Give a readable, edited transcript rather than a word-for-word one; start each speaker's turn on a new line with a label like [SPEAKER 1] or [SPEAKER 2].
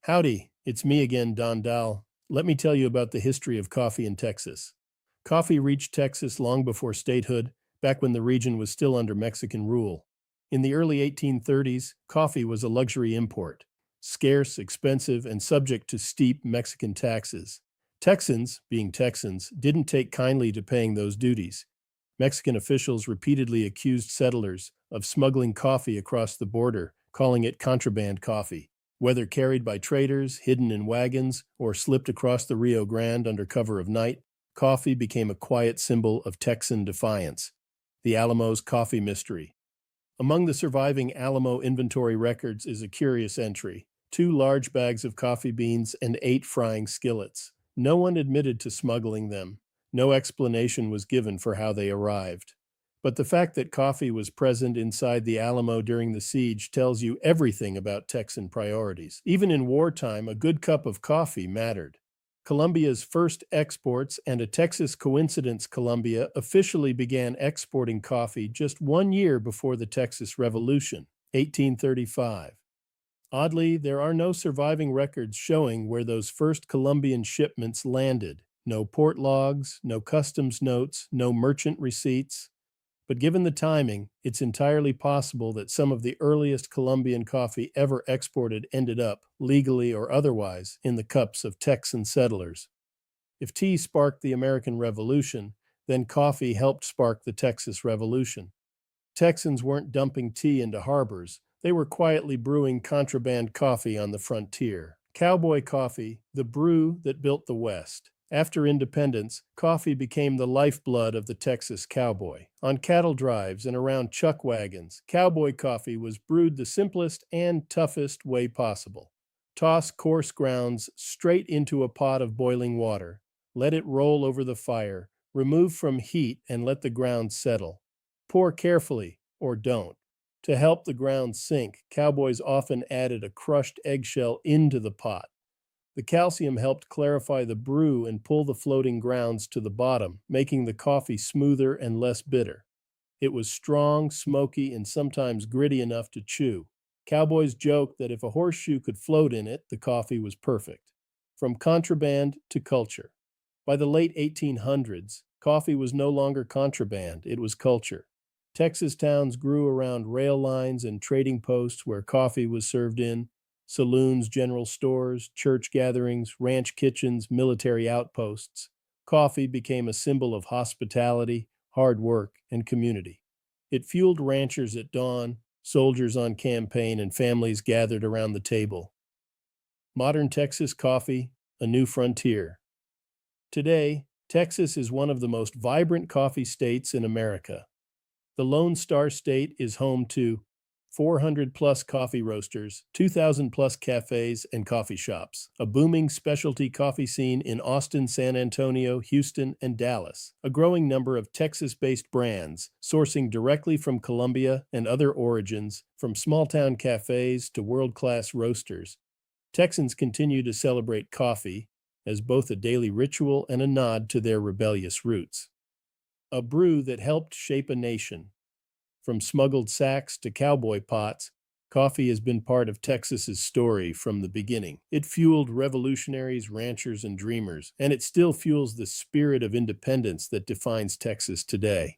[SPEAKER 1] Howdy, it's me again, Don Dahl. Let me tell you about the history of coffee in Texas. Coffee reached Texas long before statehood, back when the region was still under Mexican rule. In the early 1830s, coffee was a luxury import, scarce, expensive, and subject to steep Mexican taxes. Texans, being Texans, didn't take kindly to paying those duties. Mexican officials repeatedly accused settlers of smuggling coffee across the border, calling it contraband coffee. Whether carried by traders, hidden in wagons, or slipped across the Rio Grande under cover of night, coffee became a quiet symbol of Texan defiance. The Alamo's Coffee Mystery. Among the surviving Alamo inventory records is a curious entry: 2 large bags of coffee beans and 8 frying skillets. No one admitted to smuggling them. No explanation was given for how they arrived. But the fact that coffee was present inside the Alamo during the siege tells you everything about Texan priorities. Even in wartime, a good cup of coffee mattered. Columbia's first exports, and a Texas coincidence, Columbia officially began exporting coffee just 1 year before the Texas Revolution, 1835. Oddly, there are no surviving records showing where those first Columbian shipments landed. No port logs, no customs notes, no merchant receipts. But given the timing, it's entirely possible that some of the earliest Colombian coffee ever exported ended up, legally or otherwise, in the cups of Texan settlers. If tea sparked the American Revolution, then coffee helped spark the Texas Revolution. Texans weren't dumping tea into harbors, they were quietly brewing contraband coffee on the frontier. Cowboy coffee, the brew that built the West. After independence, coffee became the lifeblood of the Texas cowboy. On cattle drives and around chuck wagons, cowboy coffee was brewed the simplest and toughest way possible. Toss coarse grounds straight into a pot of boiling water. Let it roll over the fire. Remove from heat and let the grounds settle. Pour carefully, or don't. To help the grounds sink, cowboys often added a crushed eggshell into the pot. The calcium helped clarify the brew and pull the floating grounds to the bottom, making the coffee smoother and less bitter. It was strong, smoky, and sometimes gritty enough to chew. Cowboys joked that if a horseshoe could float in it, the coffee was perfect. From contraband to culture. By the late 1800s, coffee was no longer contraband, it was culture. Texas towns grew around rail lines and trading posts where coffee was served in. Saloons, general stores, church gatherings, ranch kitchens, military outposts. Coffee became a symbol of hospitality, hard work, and community. It fueled ranchers at dawn, soldiers on campaign, and families gathered around the table. Modern Texas coffee, a new frontier. Today, Texas is one of the most vibrant coffee states in America. The Lone Star State is home to 400 plus coffee roasters, 2,000 plus cafes and coffee shops, a booming specialty coffee scene in Austin, San Antonio, Houston, and Dallas, a growing number of Texas-based brands sourcing directly from Colombia and other origins, from small-town cafes to world-class roasters. Texans continue to celebrate coffee as both a daily ritual and a nod to their rebellious roots. A brew that helped shape a nation. From smuggled sacks to cowboy pots, coffee has been part of Texas's story from the beginning. It fueled revolutionaries, ranchers, and dreamers, and it still fuels the spirit of independence that defines Texas today.